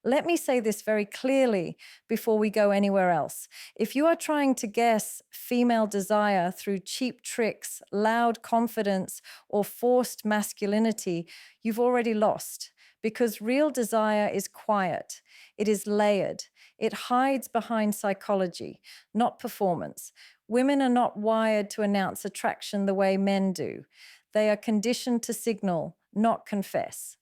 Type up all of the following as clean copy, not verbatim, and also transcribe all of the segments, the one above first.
Let me say this very clearly before we go anywhere else. If you are trying to guess female desire through cheap tricks, loud confidence, or forced masculinity, you've already lost. Because real desire is quiet, it is layered, it hides behind psychology, not performance. Women are not wired to announce attraction the way men do. They are conditioned to signal, not confess.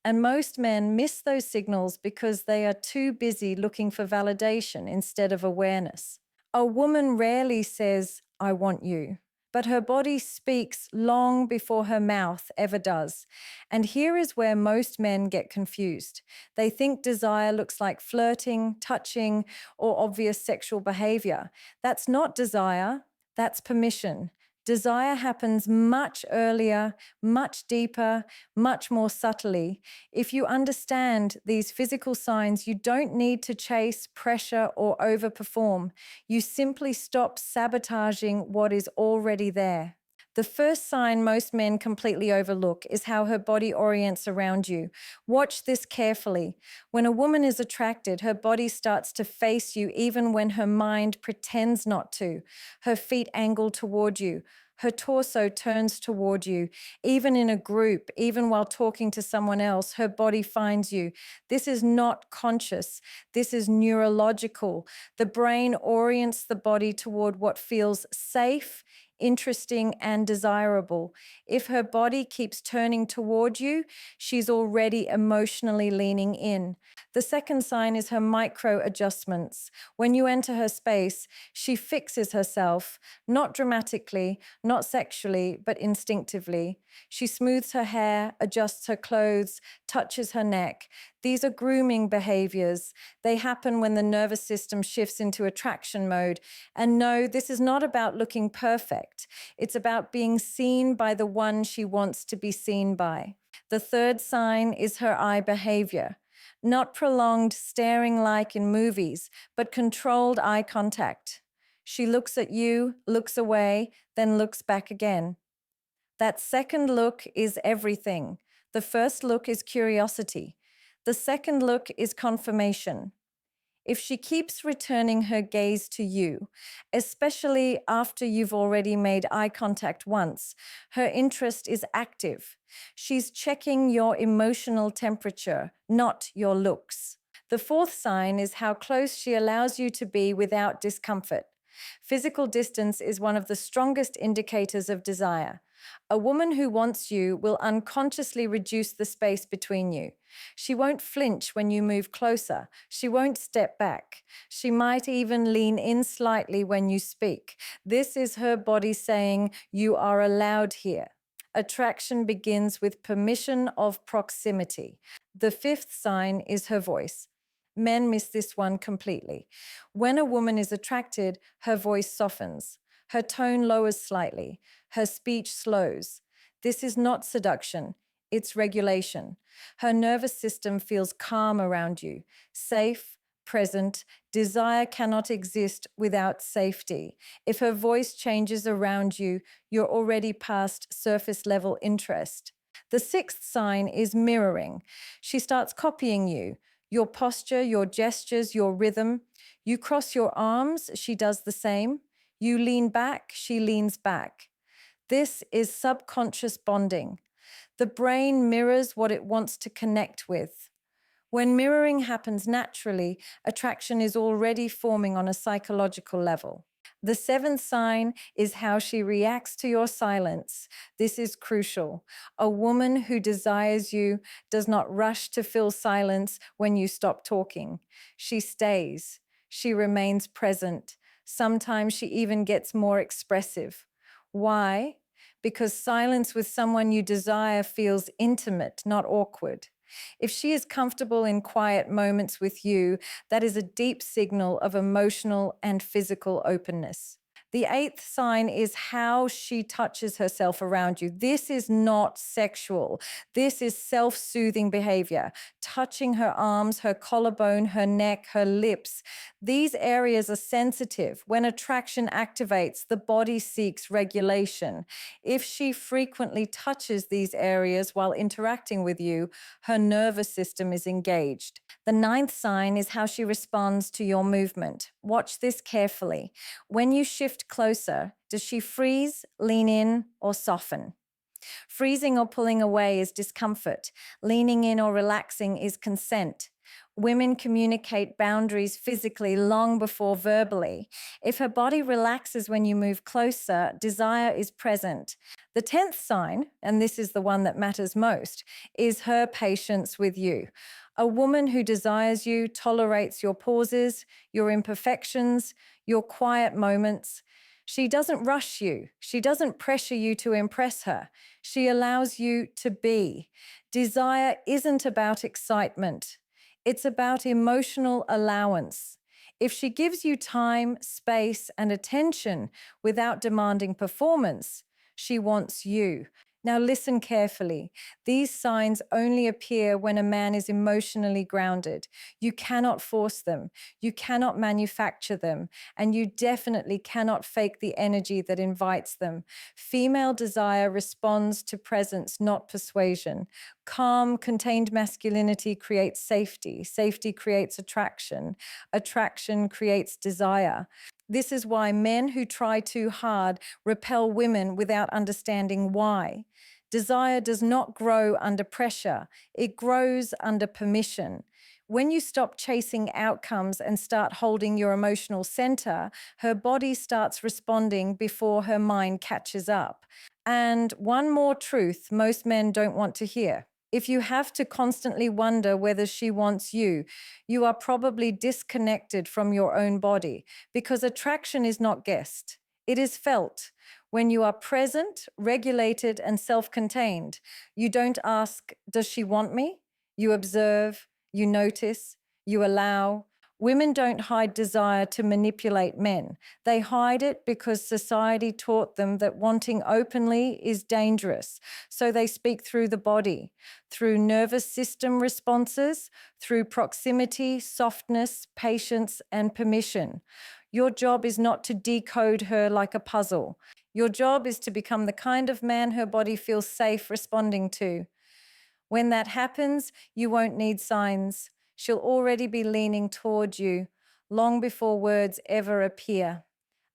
And most men miss those signals because they are too busy looking for validation instead of awareness. A woman rarely says, I want you, but her body speaks long before her mouth ever does. And here is where most men get confused. They think desire looks like flirting, touching, or obvious sexual behavior. That's not desire, that's permission. Desire happens much earlier, much deeper, much more subtly. If you understand these physical signs, you don't need to chase, pressure, or overperform. You simply stop sabotaging what is already there. The first sign most men completely overlook is how her body orients around you. Watch this carefully. When a woman is attracted, her body starts to face you even when her mind pretends not to. Her feet angle toward you. Her torso turns toward you. Even in a group, even while talking to someone else, her body finds you. This is not conscious. This is neurological. The brain orients the body toward what feels safe, interesting, and desirable. If her body keeps turning toward you, she's already emotionally leaning in. The second sign is her micro adjustments. When you enter her space, she fixes herself, not dramatically, not sexually, but instinctively. She smooths her hair, adjusts her clothes, touches her neck. These are grooming behaviors. They happen when the nervous system shifts into attraction mode. And no, this is not about looking perfect. It's about being seen by the one she wants to be seen by. The third sign is her eye behavior. Not prolonged staring like in movies, but controlled eye contact. She looks at you, looks away, then looks back again. That second look is everything. The first look is curiosity. The second look is confirmation. If she keeps returning her gaze to you, especially after you've already made eye contact once, her interest is active. She's checking your emotional temperature, not your looks. The fourth sign is how close she allows you to be without discomfort. Physical distance is one of the strongest indicators of desire. A woman who wants you will unconsciously reduce the space between you. She won't flinch when you move closer. She won't step back. She might even lean in slightly when you speak. This is her body saying, you are allowed here. Attraction begins with permission of proximity. The fifth sign is her voice. Men miss this one completely. When a woman is attracted, her voice softens. Her tone lowers slightly. Her speech slows. This is not seduction. It's regulation. Her nervous system feels calm around you, safe, present. Desire cannot exist without safety. If her voice changes around you, you're already past surface level interest. The sixth sign is mirroring. She starts copying you, your posture, your gestures, your rhythm. You cross your arms, she does the same. You lean back, she leans back. This is subconscious bonding. The brain mirrors what it wants to connect with. When mirroring happens naturally, attraction is already forming on a psychological level. The seventh sign is how she reacts to your silence. This is crucial. A woman who desires you does not rush to fill silence when you stop talking. She stays. She remains present. Sometimes she even gets more expressive. Why? Because silence with someone you desire feels intimate, not awkward. If she is comfortable in quiet moments with you, that is a deep signal of emotional and physical openness. The eighth sign is how she touches herself around you. This is not sexual. This is self-soothing behavior. Touching her arms, her collarbone, her neck, her lips. These areas are sensitive. When attraction activates, the body seeks regulation. If she frequently touches these areas while interacting with you, her nervous system is engaged. The ninth sign is how she responds to your movement. Watch this carefully. When you shift closer, does she freeze, lean in, or soften? Freezing or pulling away is discomfort. Leaning in or relaxing is consent. Women communicate boundaries physically long before verbally. If her body relaxes when you move closer, desire is present. The 10th sign, and this is the one that matters most, is her patience with you. A woman who desires you tolerates your pauses, your imperfections, your quiet moments. She doesn't rush you. She doesn't pressure you to impress her. She allows you to be. Desire isn't about excitement. It's about emotional allowance. If she gives you time, space, and attention without demanding performance, she wants you. Now listen carefully. These signs only appear when a man is emotionally grounded. You cannot force them. You cannot manufacture them. And you definitely cannot fake the energy that invites them. Female desire responds to presence, not persuasion. Calm, contained masculinity creates safety. Safety creates attraction. Attraction creates desire. This is why men who try too hard repel women without understanding why. Desire does not grow under pressure. It grows under permission. When you stop chasing outcomes and start holding your emotional center, her body starts responding before her mind catches up. And one more truth most men don't want to hear. If you have to constantly wonder whether she wants you, you are probably disconnected from your own body, because attraction is not guessed. It is felt. When you are present, regulated, and self-contained, you don't ask, does she want me? You observe, you notice, you allow. Women don't hide desire to manipulate men. They hide it because society taught them that wanting openly is dangerous. So they speak through the body, through nervous system responses, through proximity, softness, patience, and permission. Your job is not to decode her like a puzzle. Your job is to become the kind of man her body feels safe responding to. When that happens, you won't need signs. She'll already be leaning toward you long before words ever appear.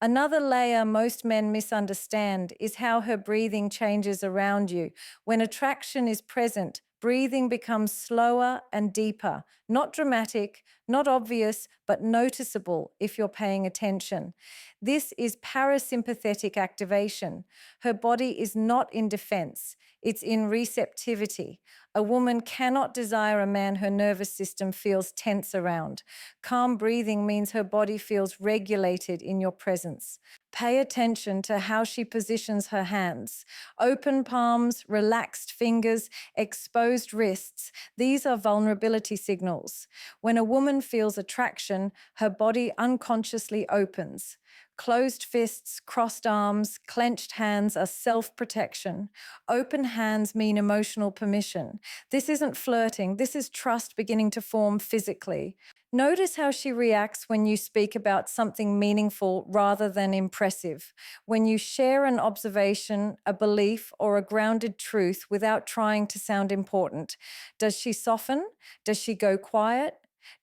Another layer most men misunderstand is how her breathing changes around you. When attraction is present, breathing becomes slower and deeper, not dramatic, not obvious, but noticeable if you're paying attention. This is parasympathetic activation. Her body is not in defense, it's in receptivity. A woman cannot desire a man her nervous system feels tense around. Calm breathing means her body feels regulated in your presence. Pay attention to how she positions her hands. Open palms, relaxed fingers, exposed wrists. These are vulnerability signals. When a woman feels attraction, her body unconsciously opens. Closed fists, crossed arms, clenched hands are self-protection. Open hands mean emotional permission. This isn't flirting. This is trust beginning to form physically. Notice how she reacts when you speak about something meaningful rather than impressive. When you share an observation, a belief, or a grounded truth without trying to sound important. Does she soften? Does she go quiet?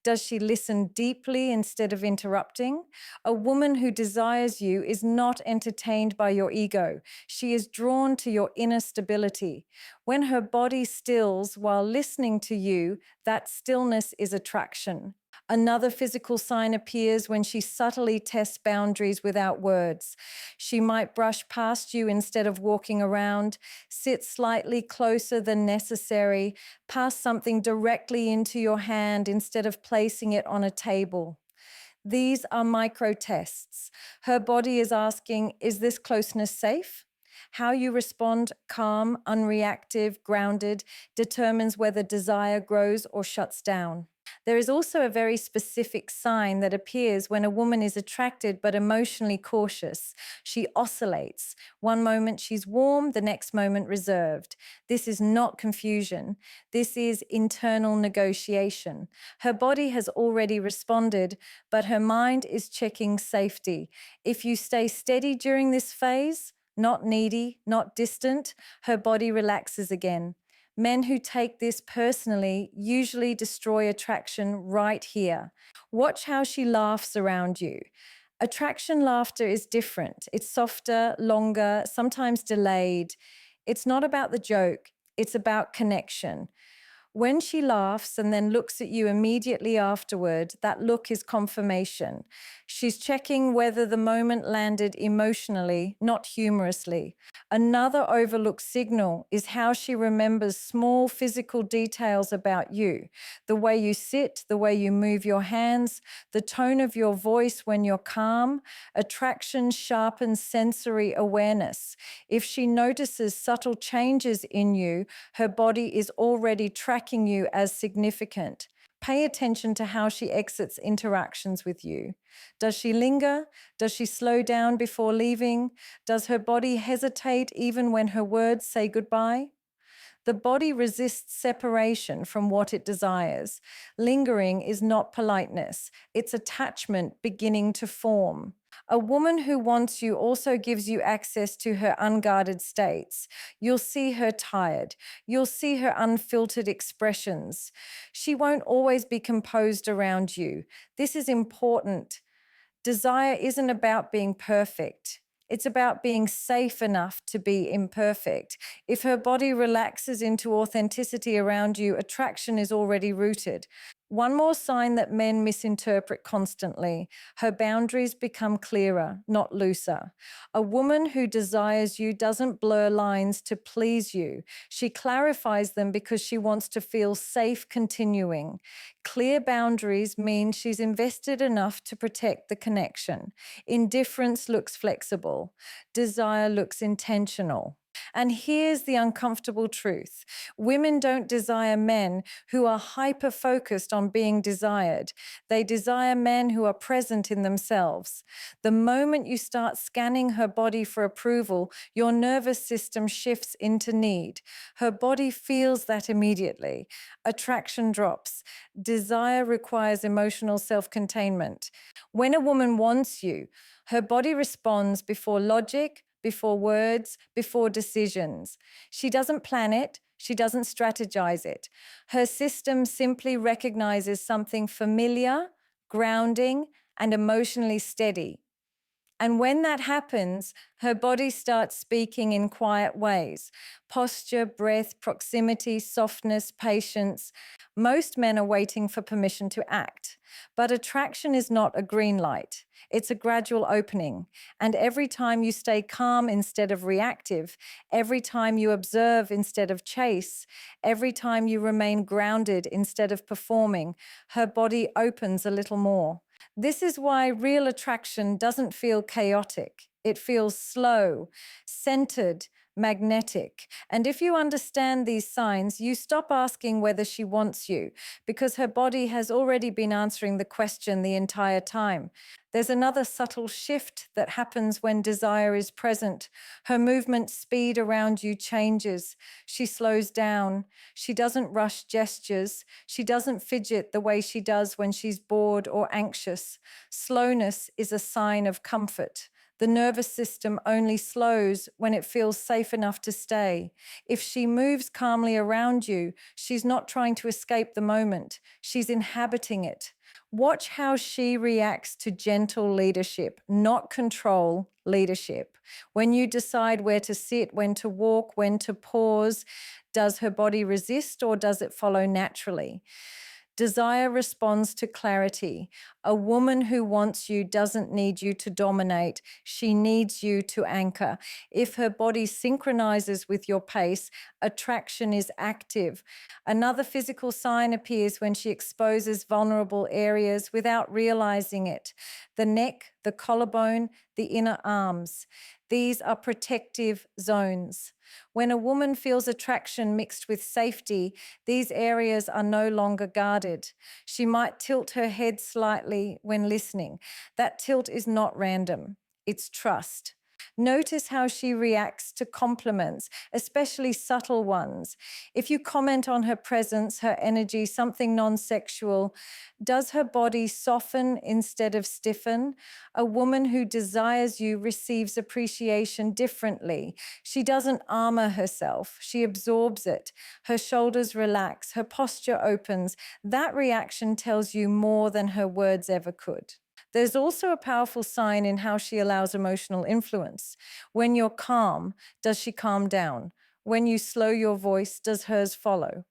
Does she listen deeply instead of interrupting? A woman who desires you is not entertained by your ego. She is drawn to your inner stability. When her body stills while listening to you, that stillness is attraction. Another physical sign appears when she subtly tests boundaries without words. She might brush past you instead of walking around, sit slightly closer than necessary, pass something directly into your hand instead of placing it on a table. These are micro tests. Her body is asking, is this closeness safe? How you respond, calm, unreactive, grounded, determines whether desire grows or shuts down. There is also a very specific sign that appears when a woman is attracted but emotionally cautious. She oscillates. One moment she's warm, the next moment reserved. This is not confusion. This is internal negotiation. Her body has already responded, but her mind is checking safety. If you stay steady during this phase, not needy, not distant, her body relaxes again. Men who take this personally usually destroy attraction right here. Watch how she laughs around you. Attraction laughter is different. It's softer, longer, sometimes delayed. It's not about the joke, it's about connection. When she laughs and then looks at you immediately afterward, that look is confirmation. She's checking whether the moment landed emotionally, not humorously. Another overlooked signal is how she remembers small physical details about you. The way you sit, the way you move your hands, the tone of your voice when you're calm. Attraction sharpens sensory awareness. If she notices subtle changes in you, her body is already tracking you as significant. Pay attention to how she exits interactions with you. Does she linger? Does she slow down before leaving? Does her body hesitate even when her words say goodbye? The body resists separation from what it desires. Lingering is not politeness, it's attachment beginning to form. A woman who wants you also gives you access to her unguarded states. You'll see her tired. You'll see her unfiltered expressions. She won't always be composed around you. This is important. Desire isn't about being perfect. It's about being safe enough to be imperfect. If her body relaxes into authenticity around you, attraction is already rooted. One more sign that men misinterpret constantly: her boundaries become clearer, not looser. A woman who desires you doesn't blur lines to please you. She clarifies them because she wants to feel safe continuing. Clear boundaries mean she's invested enough to protect the connection. Indifference looks flexible. Desire looks intentional. And here's the uncomfortable truth: women don't desire men who are hyper focused on being desired. They desire men who are present in themselves. The moment you start scanning her body for approval, your nervous system shifts into need. Her body feels that immediately. Attraction drops. Desire requires emotional self containment. When a woman wants you, her body responds before logic, before words, before decisions. She doesn't plan it, she doesn't strategize it. Her system simply recognizes something familiar, grounding, and emotionally steady. And when that happens, her body starts speaking in quiet ways: posture, breath, proximity, softness, patience. Most men are waiting for permission to act. But attraction is not a green light. It's a gradual opening. And every time you stay calm instead of reactive, every time you observe instead of chase, every time you remain grounded instead of performing, her body opens a little more. This is why real attraction doesn't feel chaotic. It feels slow, centered, magnetic. And if you understand these signs, you stop asking whether she wants you, because her body has already been answering the question the entire time. There's another subtle shift that happens when desire is present. Her movement speed around you changes. She slows down. She doesn't rush gestures. She doesn't fidget the way she does when she's bored or anxious. Slowness is a sign of comfort. The nervous system only slows when it feels safe enough to stay. If she moves calmly around you, she's not trying to escape the moment. She's inhabiting it. Watch how she reacts to gentle leadership, not control, leadership. When you decide where to sit, when to walk, when to pause, does her body resist or does it follow naturally? Desire responds to clarity. A woman who wants you doesn't need you to dominate. She needs you to anchor. If her body synchronizes with your pace, attraction is active. Another physical sign appears when she exposes vulnerable areas without realizing it: the neck, the collarbone, the inner arms. These are protective zones. When a woman feels attraction mixed with safety, these areas are no longer guarded. She might tilt her head slightly when listening. That tilt is not random, it's trust. Notice how she reacts to compliments, especially subtle ones. If you comment on her presence, her energy, something non-sexual, does her body soften instead of stiffen? A woman who desires you receives appreciation differently. She doesn't armor herself, she absorbs it. Her shoulders relax, her posture opens. That reaction tells you more than her words ever could. There's also a powerful sign in how she allows emotional influence. When you're calm, does she calm down? When you slow your voice, does hers follow?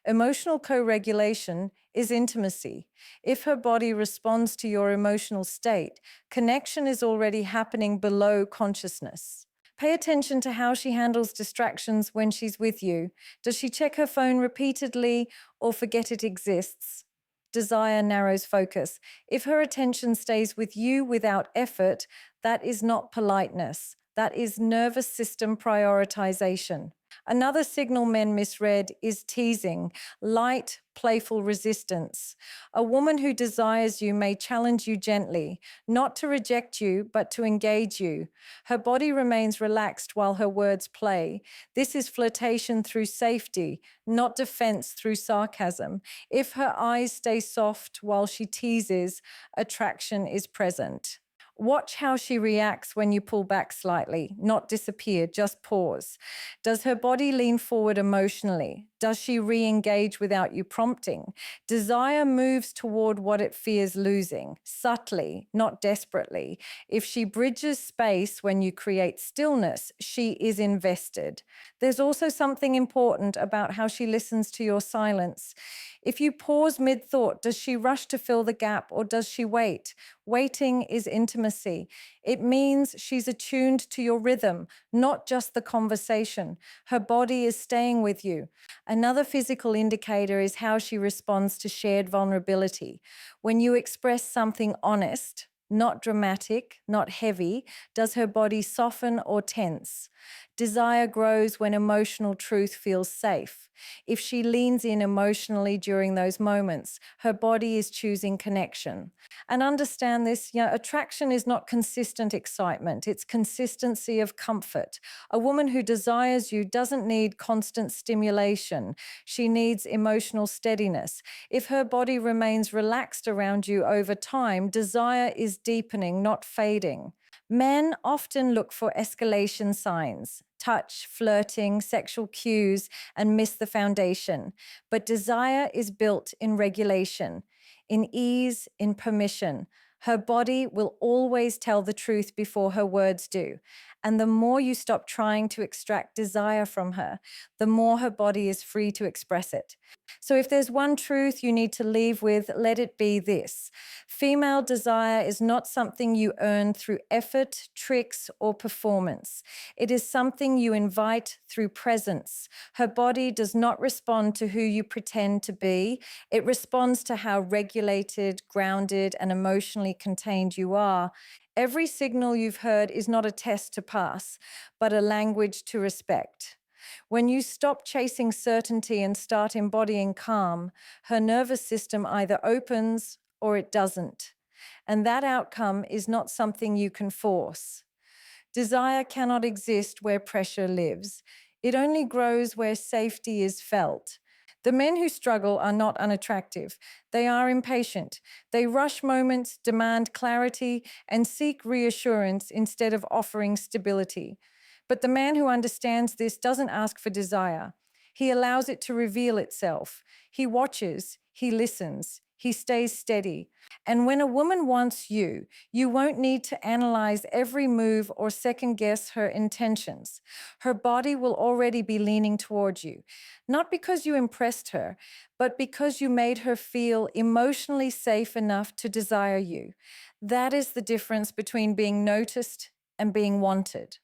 Emotional co-regulation is intimacy. If her body responds to your emotional state, connection is already happening below consciousness. Pay attention to how she handles distractions when she's with you. Does she check her phone repeatedly or forget it exists? Desire narrows focus. If her attention stays with you without effort, that is not politeness. That is nervous system prioritization. Another signal men misread is teasing, light, playful resistance. A woman who desires you may challenge you gently, not to reject you, but to engage you. Her body remains relaxed while her words play. This is flirtation through safety, not defense through sarcasm. If her eyes stay soft while she teases, attraction is present. Watch how she reacts when you pull back slightly, not disappear, just pause. Does her body lean forward emotionally? Does she re-engage without you prompting? Desire moves toward what it fears losing, subtly, not desperately. If she bridges space when you create stillness, she is invested. There's also something important about how she listens to your silence. If you pause mid-thought, does she rush to fill the gap or does she wait? Waiting is intimacy. It means she's attuned to your rhythm, not just the conversation. Her body is staying with you. Another physical indicator is how she responds to shared vulnerability. When you express something honest, not dramatic, not heavy, does her body soften or tense? Desire grows when emotional truth feels safe. If she leans in emotionally during those moments, her body is choosing connection. And understand this, attraction is not consistent excitement, it's consistency of comfort. A woman who desires you doesn't need constant stimulation. She needs emotional steadiness. If her body remains relaxed around you over time, desire is deepening, not fading. Men often look for escalation signs, touch, flirting, sexual cues, and miss the foundation. But desire is built in regulation, in ease, in permission. Her body will always tell the truth before her words do. And the more you stop trying to extract desire from her, the more her body is free to express it. So if there's one truth you need to leave with, let it be this. Female desire is not something you earn through effort, tricks, or performance. It is something you invite through presence. Her body does not respond to who you pretend to be. It responds to how regulated, grounded, and emotionally contained you are. Every signal you've heard is not a test to pass, but a language to respect. When you stop chasing certainty and start embodying calm, her nervous system either opens or it doesn't. And that outcome is not something you can force. Desire cannot exist where pressure lives. It only grows where safety is felt. The men who struggle are not unattractive. They are impatient. They rush moments, demand clarity, and seek reassurance instead of offering stability. But the man who understands this doesn't ask for desire. He allows it to reveal itself. He watches, he listens, he stays steady. And when a woman wants you, you won't need to analyze every move or second guess her intentions. Her body will already be leaning towards you, not because you impressed her, but because you made her feel emotionally safe enough to desire you. That is the difference between being noticed and being wanted.